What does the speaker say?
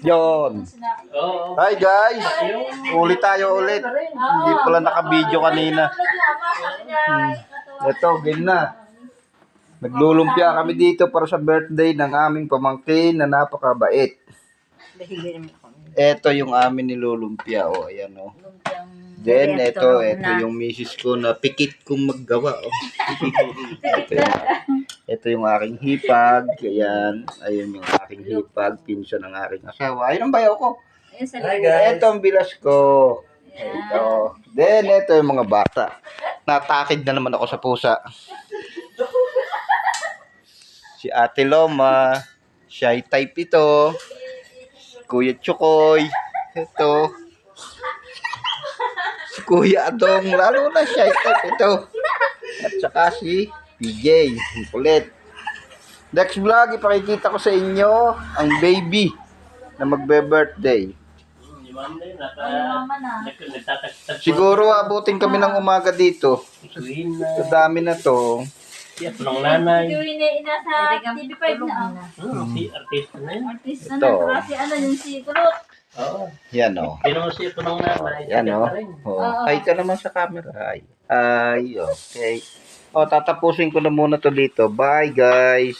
Yon. Hi guys. Ulit tayo ulit. Hindi pala naka-video kanina. Ito, game na. Naglulumpia kami dito para sa birthday ng aming pamangkin na napakabait. Ito yung amin nilulumpia. O, ayan o. Then, ito yung misis ko na pikit kong maggawa. Oh. ito yung aking hipag. Ayan. Ayun yung aking hipag. Pinsan ng aking asawa. Ayun ang bayaw ko. Ito ang bilas ko. Ito. Then, ito yung mga bata. Natakid na naman ako sa pusa. Si Ate Loma. Shy type ito. Kuya Chukoy. Ito. Si Kuya Adong, lalo na siya ito. At saka si PJ, kulit. Next vlog, ipakikita ko sa inyo ang baby na magbe-birthday. Siguro abutin kami ng umaga dito. Sa dami na to. Yes, nung nanay. Nasa TV5 na. Artista na yun. Artista na. Kasi ano yung si Kulot. Oo. Yan o. Pinusi ko nung nanay. Yan o. Ay ka naman sa camera. Ay, okay. O, tatapusin ko na muna to dito. Bye guys.